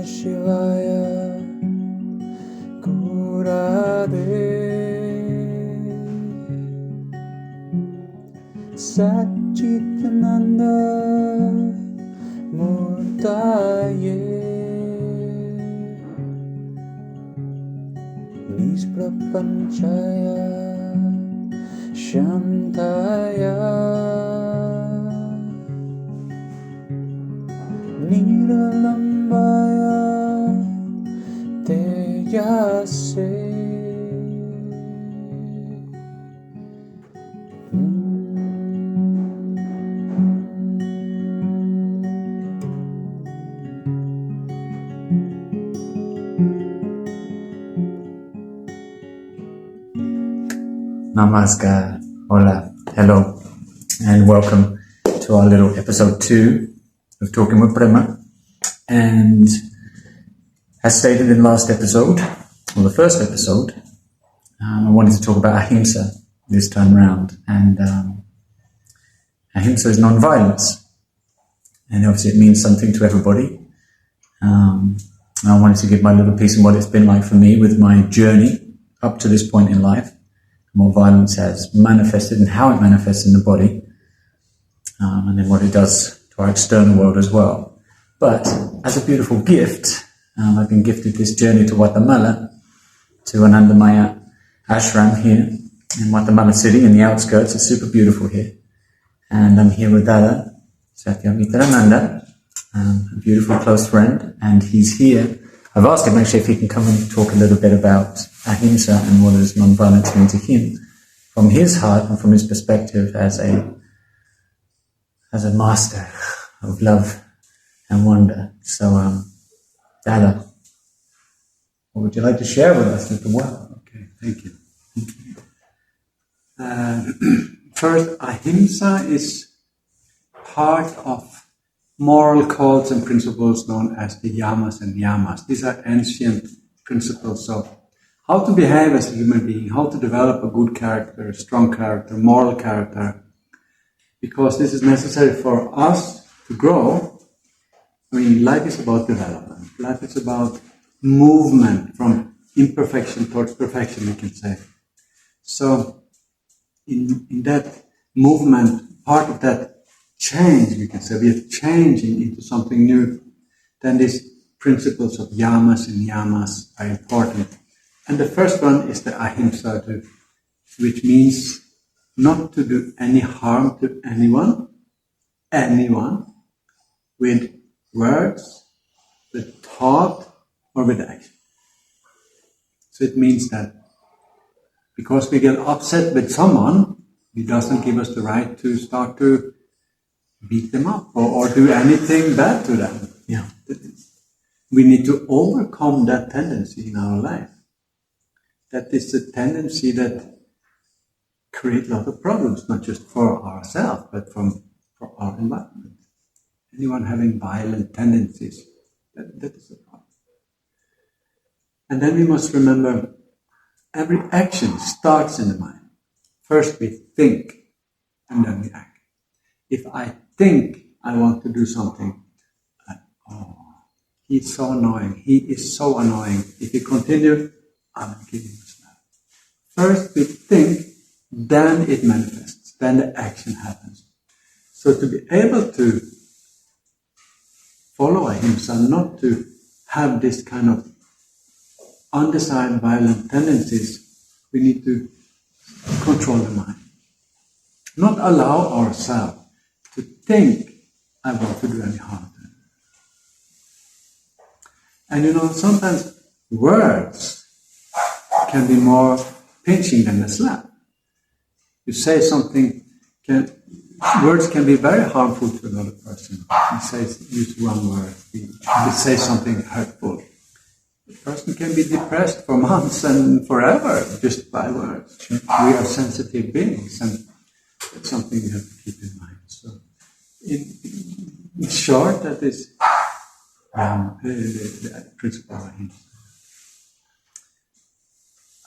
Shivaya Kurade Satchitananda Murtaye Nisprapanchaya Shantaya Niralambaya Tejase Namaskar, hola, hello, and welcome to our little episode 2 of Talking with Prema. And as stated in last episode, or the first episode, I wanted to talk about Ahimsa this time round. And Ahimsa is non-violence, and obviously it means something to everybody. I wanted to give my little piece on what it's been like for me with my journey up to this point in life. What violence has manifested and how it manifests in the body, and then what it does to our external world as well. But as a beautiful gift, I've been gifted this journey to Guatemala, to Anandamaya ashram here in Guatemala City, in the outskirts. It's super beautiful here. And I'm here with Dada, Satyamitra, a beautiful close friend, and he's here. I've asked him actually if he can come and talk a little bit about Ahimsa and what does non-violence mean to him from his heart and from his perspective as a master of love and wonder. So, Dada, what would you like to share with us with the world? Okay, thank you. First, Ahimsa is part of moral codes and principles known as the yamas and niyamas. These are ancient principles of how to behave as a human being, how to develop a good character, a strong character, moral character, because this is necessary for us to grow. I mean, life is about development. Life is about movement from imperfection towards perfection, we can say. So, in that movement, part of that change, we can say, we are changing into something new, then these principles of yamas and niyamas are important. And the first one is the ahimsa, which means not to do any harm to anyone, with words, with thought, or with action. So it means that because we get upset with someone, it doesn't give us the right to start to beat them up or do anything bad to them. Yeah. We need to overcome that tendency in our life. That is a tendency that creates a lot of problems, not just for ourselves, but for our environment. Anyone having violent tendencies, that is a problem. And then we must remember, every action starts in the mind. First we think, and then we act. If I think I want to do something, he's so annoying, he is so annoying. If you continue, I'm giving you a slap. First we think, then it manifests, then the action happens. So to be able to follow Ahimsa, not to have this kind of undecided violent tendencies, we need to control the mind. Not allow ourselves to think I want to do any harm to them. And sometimes words can be more pinching than a slap. You say something, words can be very harmful to another person. Use one word, you say something hurtful. The person can be depressed for months and forever just by words. Sure. We are sensitive beings, and that's something we have to keep in mind. So, in short, that is the principle of Ahimsa.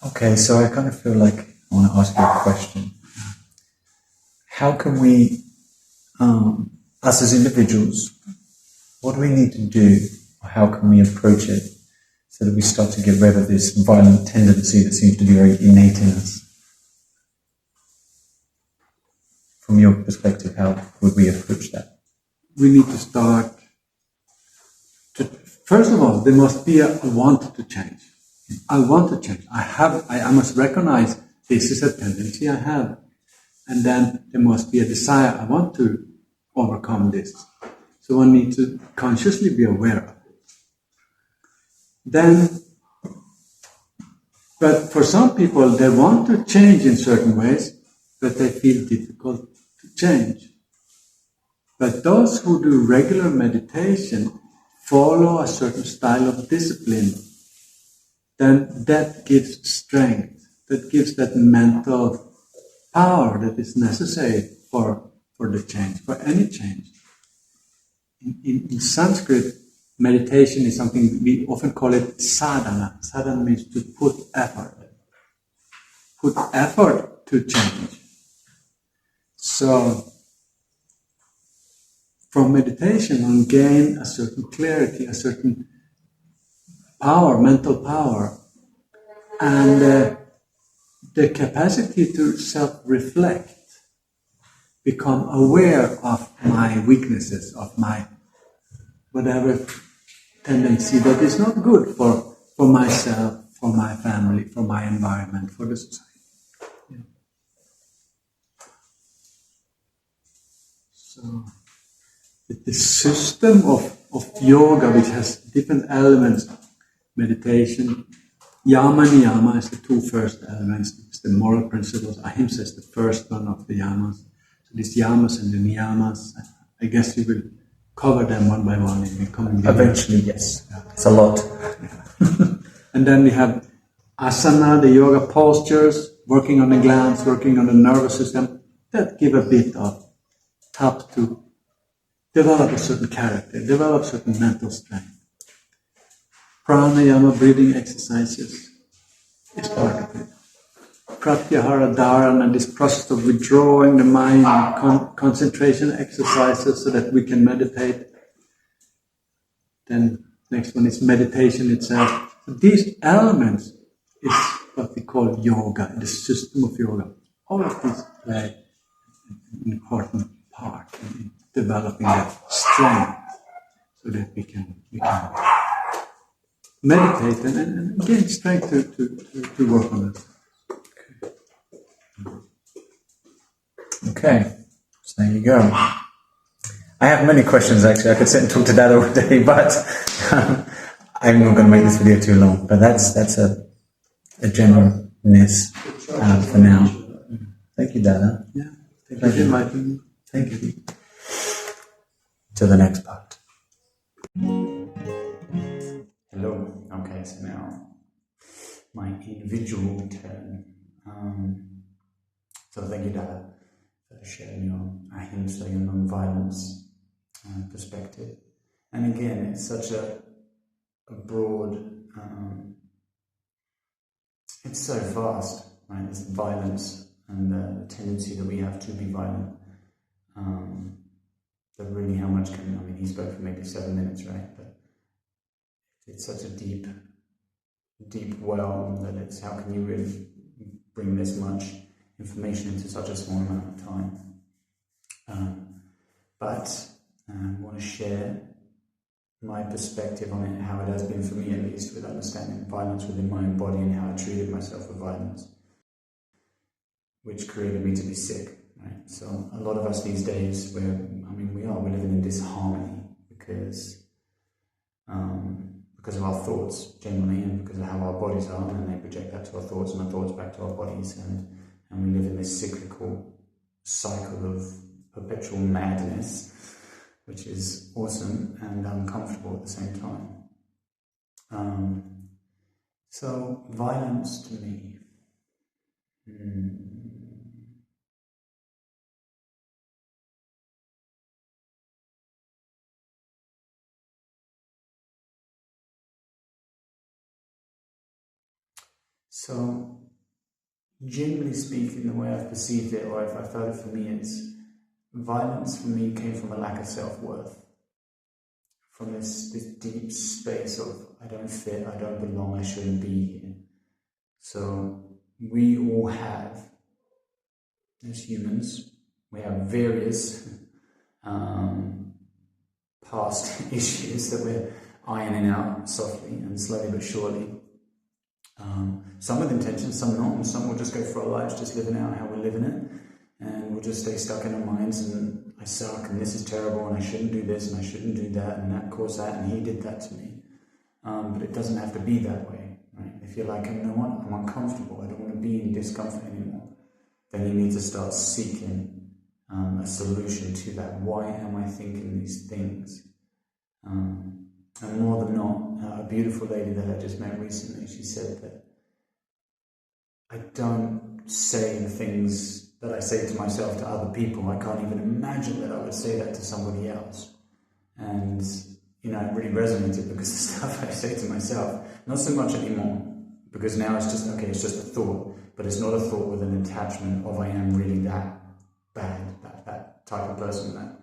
Okay, so I kind of feel like I want to ask you a question. How can we, us as individuals, what do we need to do Or how can we approach it so that we start to get rid of this violent tendency that seems to be very innate in us? From your perspective, how would we approach that? We need to start to, first of all, there must be a want to change. I want to change. I must recognize this is a tendency I have. And then there must be a desire. I want to overcome this. So one needs to consciously be aware of it. Then, but for some people, they want to change in certain ways, but they feel difficult to change. But those who do regular meditation follow a certain style of discipline, then that gives strength, that gives that mental power that is necessary for the change, for any change. In Sanskrit, meditation is something we often call it sadhana. Sadhana means to put effort. Put effort to change. So, from meditation, one gain a certain clarity, a certain power, mental power, and the capacity to self-reflect, become aware of my weaknesses, of my whatever tendency that is not good for myself, for my family, for my environment, for the society. Yeah. So the system of yoga, which has different elements, meditation, yama and niyama is the two first elements. It's the moral principles. Ahimsa is the first one of the yamas. So these yamas and the niyamas, I guess you will cover them one by one in the coming videos. Eventually, yes. Yeah. It's a lot. Yeah. And then we have asana, the yoga postures, working on the glands, working on the nervous system, that give a bit of help to develop a certain character, develop certain mental strength. Pranayama, breathing exercises, is part of it. Pratyahara dharana, this process of withdrawing the mind, concentration exercises so that we can meditate. Then next one is meditation itself. So these elements is what we call yoga, the system of yoga. All of these play an important part in developing that strength so that we can meditate and gain strength to work on it. Okay, so there you go. I have many questions actually. I could sit and talk to Dada all day, but I'm not going to make this video too long. But that's a generalness for now. Thank you, Dada. Yeah, thank you, Martin. Thank you. To the next part. Hello. Okay, so now my individual turn. So thank you, Dada, for sharing your ahimsa, your non-violence perspective. And again, it's such a broad, it's so vast, right? This violence and the tendency that we have to be violent. But really how much can, I mean, he spoke for maybe 7 minutes, right? But it's such a deep well that it's, how can you really bring this much information into such a small amount of time? But I want to share my perspective on it, how it has been for me at least, with understanding violence within my own body and how I treated myself with violence, which created me to be sick, right? So a lot of us these days, we're living in disharmony because of our thoughts generally, and because of how our bodies are, and they project that to our thoughts and our thoughts back to our bodies, and we live in this cyclical cycle of perpetual madness, which is awesome and uncomfortable at the same time. So violence to me, So, generally speaking, the way I've perceived it, or if I felt it for me, is violence for me came from a lack of self-worth, from this deep space of I don't fit, I don't belong, I shouldn't be here. So we all have, as humans, we have various past issues that we're ironing out softly and slowly but surely. Some with intention, some not, and some will just go for our lives just living out how we're living it, and we'll just stay stuck in our minds and I suck and this is terrible and I shouldn't do this and I shouldn't do that and that caused that and he did that to me. But it doesn't have to be that way, right? If you're like, you know what, I'm uncomfortable, I don't want to be in discomfort anymore, then you need to start seeking a solution to that. Why am I thinking these things? And more than not, a beautiful lady that I just met recently, she said that I don't say the things that I say to myself to other people. I can't even imagine that I would say that to somebody else. And, you know, it really resonated because the stuff I say to myself, not so much anymore, because now it's just, okay, it's just a thought, but it's not a thought with an attachment of I am really that bad, that type of person, that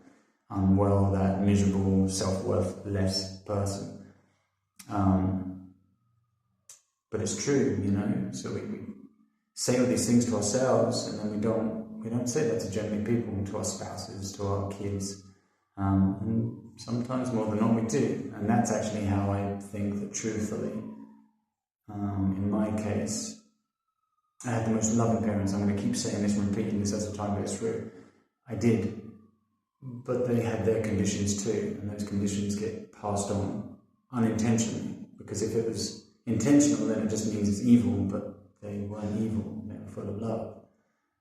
unwell, that miserable, self-worth-less person. But it's true, you know, so we say all these things to ourselves and then we don't say that to generally people, to our spouses, to our kids, and sometimes more than not we do. And that's actually how I think that truthfully, in my case, I had the most loving parents. I'm going to keep saying this and repeating this as the time goes through. I did, but they had their conditions too, and those conditions get passed on unintentionally, because if it was intentional then it just means it's evil, but they weren't evil, they were full of love.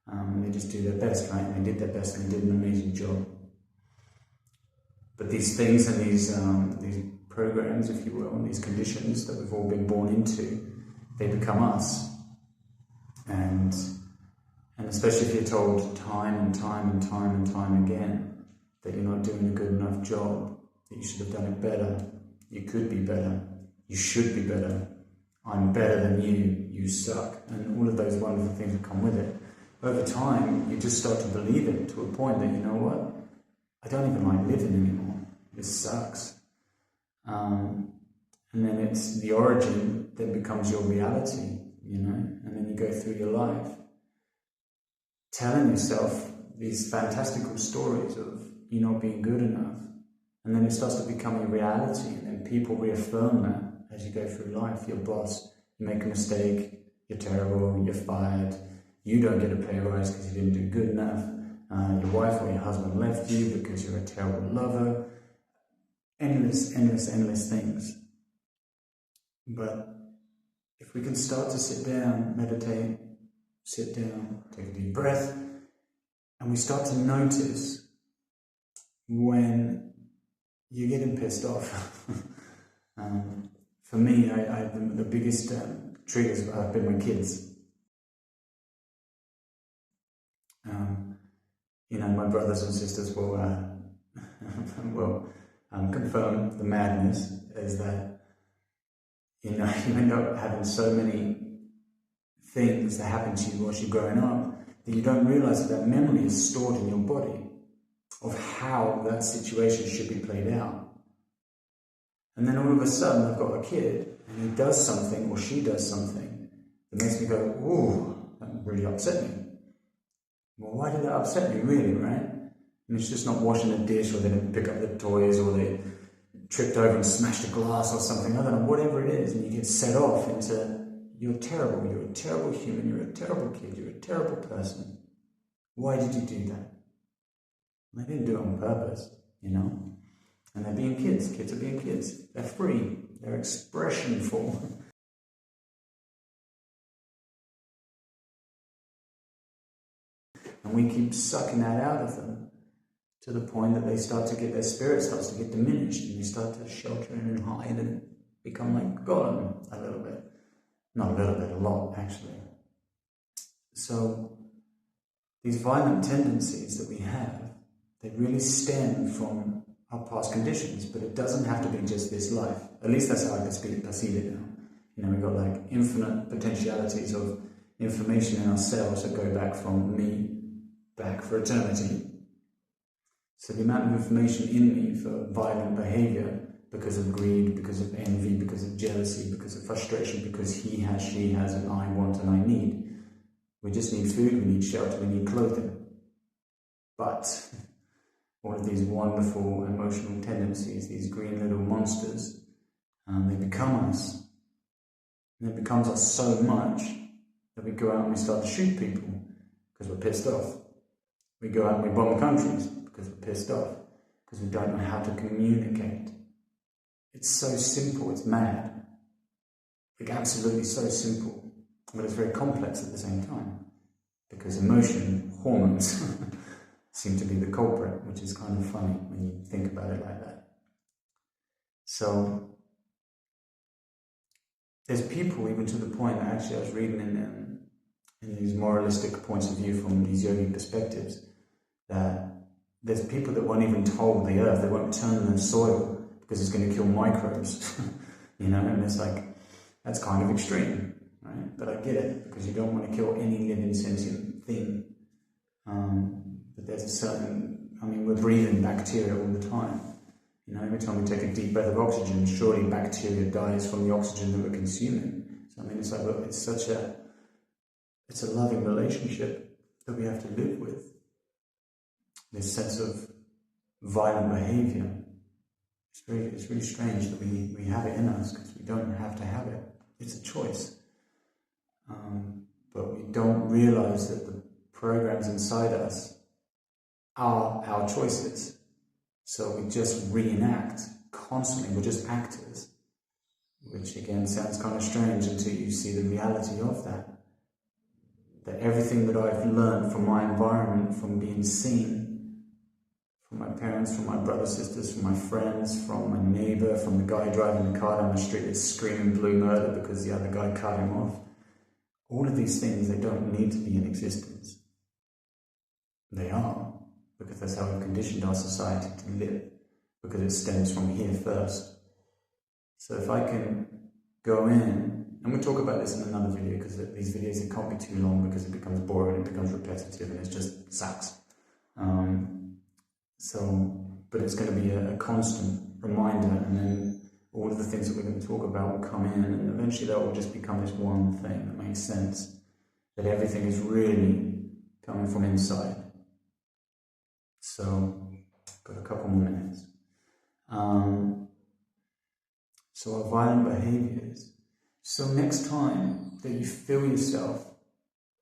And they just do their best, right? And they did their best and they did an amazing job. But these things and these programs, if you will, and these conditions that we've all been born into, they become us. And especially if you're told time and time and time and time again that you're not doing a good enough job, that you should have done it better, you could be better, you should be better, I'm better than you, you suck, and all of those wonderful things that come with it. Over time, you just start to believe it to a point that, you know what, I don't even like living anymore, this sucks. And then it's the origin that becomes your reality, you know, and then you go through your life telling yourself these fantastical stories of you not being good enough, and then it starts to become your reality, and then people reaffirm that as you go through life. Your boss, you make a mistake, you're terrible, you're fired, you don't get a pay rise because you didn't do good enough, your wife or your husband left you because you're a terrible lover, endless things. But if we can start to sit down, meditate, sit down, take a deep breath, and we start to notice when you're getting pissed off. For me, the biggest triggers have been my kids. You know, my brothers and sisters will confirm the madness is that, you know, you end up having so many things that happen to you whilst you're growing up that you don't realize that memory is stored in your body of how that situation should be played out. And then all of a sudden I've got a kid and he does something or she does something that makes me go, ooh, that really upset me. Well, why did that upset me, really, right? And it's just not washing a dish, or they didn't pick up the toys, or they tripped over and smashed a glass or something, I don't know, whatever it is, and you get set off into, you're terrible human, you're a terrible kid, you're a terrible person. Why did you do that? They didn't do it on purpose, you know? And they're being kids. Kids are being kids. They're free. They're expressionful. And we keep sucking that out of them to the point that their spirit starts to get diminished, and they start to shelter in and hide and become like God a little bit. Not a little bit, a lot, actually. So these violent tendencies that we have, they really stem from our past conditions, but it doesn't have to be just this life. At least that's how I perceive it now. You know, we've got like infinite potentialities of information in ourselves that go back from me back for eternity. So the amount of information in me for violent behavior because of greed, because of envy, because of jealousy, because of frustration, because he has, she has, and I want and I need. We just need food, we need shelter, we need clothing. But all of these wonderful emotional tendencies, these green little monsters, they become us. And it becomes us so much that we go out and we start to shoot people because we're pissed off. We go out and we bomb countries because we're pissed off, because we don't know how to communicate. It's so simple, it's mad. Like absolutely so simple, but it's very complex at the same time, because emotion, hormones, seem to be the culprit, which is kind of funny when you think about it like that. So there's people, even to the point that actually I was reading in these moralistic points of view from these yogi perspectives, that there's people that won't even toll the earth, they won't turn the soil because it's going to kill microbes, and it's like, that's kind of extreme, right? But I get it, because you don't want to kill any living sentient thing. But there's a certain, we're breathing bacteria all the time. Every time we take a deep breath of oxygen, surely bacteria dies from the oxygen that we're consuming. So it's like, look, it's a loving relationship that we have to live with. This sense of violent behavior. It's really strange that we have it in us, because we don't have to have it. It's a choice. But we don't realize that the programs inside us are our choices. So we just reenact constantly. We're just actors, which again sounds kind of strange until you see the reality of that. That everything that I've learned from my environment, from being seen, from my parents, from my brothers, sisters, from my friends, from my neighbour, from the guy driving the car down the street that's screaming blue murder because the other guy cut him off. All of these things, they don't need to be in existence. They are, because that's how we've conditioned our society to live, because it stems from here first. So if I can go in, and we'll talk about this in another video, because these videos, it can't be too long because it becomes boring, it becomes repetitive, and it just sucks. But it's going to be a constant reminder, and then all of the things that we're going to talk about will come in, and eventually that will just become this one thing that makes sense, that everything is really coming from inside. So, got a couple more minutes. So our violent behaviors. So next time that you feel yourself,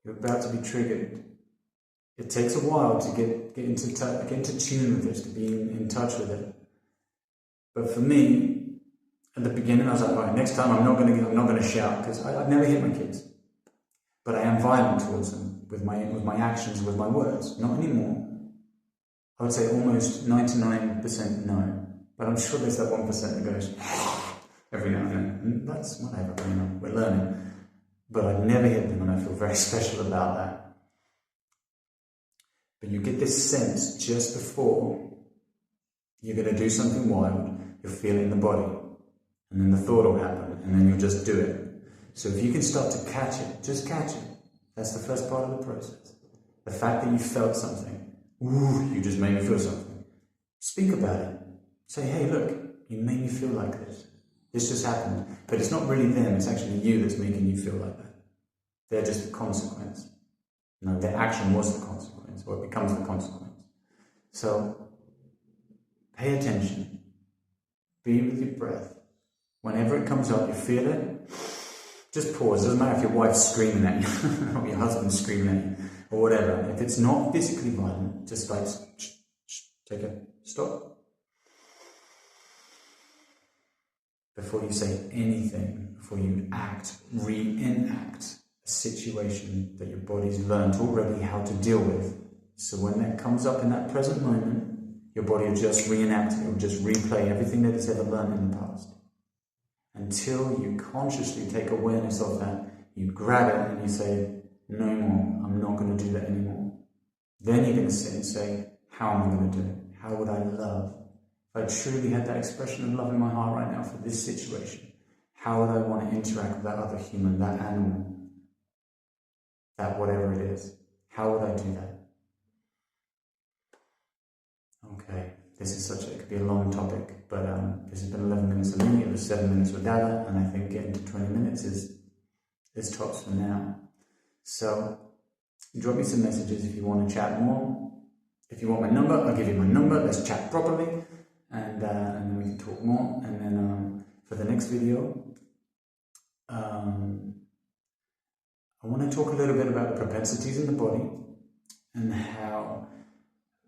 you're about to be triggered, it takes a while to get into tune with this, to be in touch with it. But for me, at the beginning, I was like, right, next time I'm not going to shout, because I've never hit my kids, but I am violent towards them with my actions, with my words. Not anymore. I would say almost 99% no, but I'm sure there's that 1% that goes every now and then, and that's whatever. We're learning. But I've never hit them, and I feel very special about that. But you get this sense just before you're going to do something wild, you'll feel it in the body, and then the thought will happen, and then you'll just do it. So if you can start to catch it, just catch it. That's the first part of the process. The fact that you felt something, ooh, you just made me feel something. Speak about it. Say, hey, look, you made me feel like this. This just happened. But it's not really them, it's actually you that's making you feel like that. They're just the consequence. No, their action was the consequence, or it becomes the consequence. So, pay attention. Be with your breath. Whenever it comes up, you feel it, just pause. It doesn't matter if your wife's screaming at you, or your husband's screaming at you, or whatever. If it's not physically violent, just like, take a stop. Before you say anything, before you reenact a situation that your body's learned already how to deal with. So when that comes up in that present moment, your body will just reenact it, it will just replay everything that it's ever learned in the past. Until you consciously take awareness of that, you grab it and you say, no more, I'm not going to do that anymore. Then you're going to sit and say, how am I going to do it? How would I love? If I truly had that expression of love in my heart right now for this situation, how would I want to interact with that other human, that animal, that whatever it is? How would I do that? Okay, it could be a long topic, but this has been 11 minutes with me. It was 7 minutes with Dada, and I think getting to 20 minutes is tops for now. So drop me some messages if you want to chat more. If you want my number, I'll give you my number. Let's chat properly, and then we can talk more. And then for the next video, I want to talk a little bit about the propensities in the body and how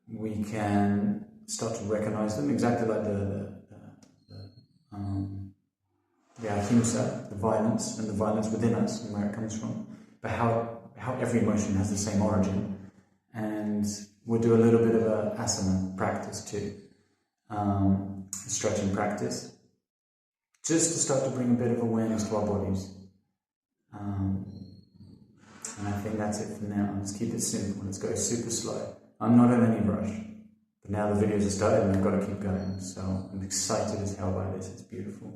we can start to recognize them, exactly like the Ahimsa, the violence, and the violence within us and where it comes from, but how every emotion has the same origin. And we'll do a little bit of a asana practice too, stretching practice, just to start to bring a bit of awareness to our bodies. And I think that's it for now. Let's keep it simple. Let's go super slow. I'm not in any rush, but now the videos are started and I've got to keep going. So I'm excited as hell by this. It's beautiful.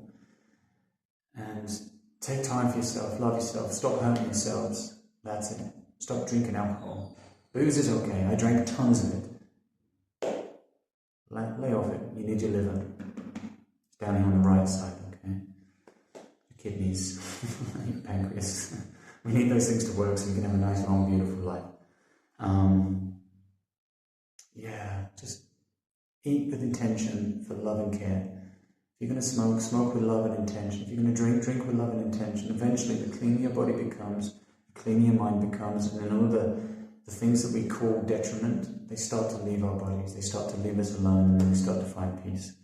And take time for yourself. Love yourself. Stop hurting yourselves. That's it. Stop drinking alcohol. Booze is okay. I drank tons of it. Lay off it. You need your liver. It's down here on the right side, okay? Your kidneys, your pancreas. We need those things to work so we can have a nice, long, beautiful life. Just eat with intention for love and care. If you're going to smoke, smoke with love and intention. If you're going to drink, drink with love and intention. Eventually, the cleaner your body becomes, the cleaner your mind becomes, and then all the things that we call detriment, they start to leave our bodies. They start to leave us alone, and then we start to find peace.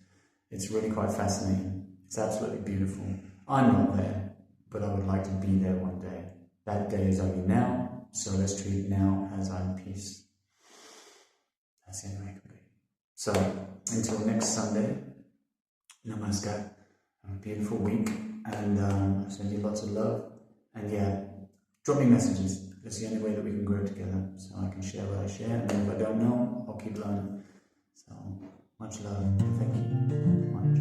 It's really quite fascinating. It's absolutely beautiful. I'm not there, but I would like to be there one day. That day is only now, so let's treat now as I'm peace. That's the only way it can be. So, until next Sunday, namaskar. Have a beautiful week, and I send you lots of love. And drop me messages. That's the only way that we can grow together. So I can share what I share, and if I don't know, I'll keep learning. So, much love. Thank you much.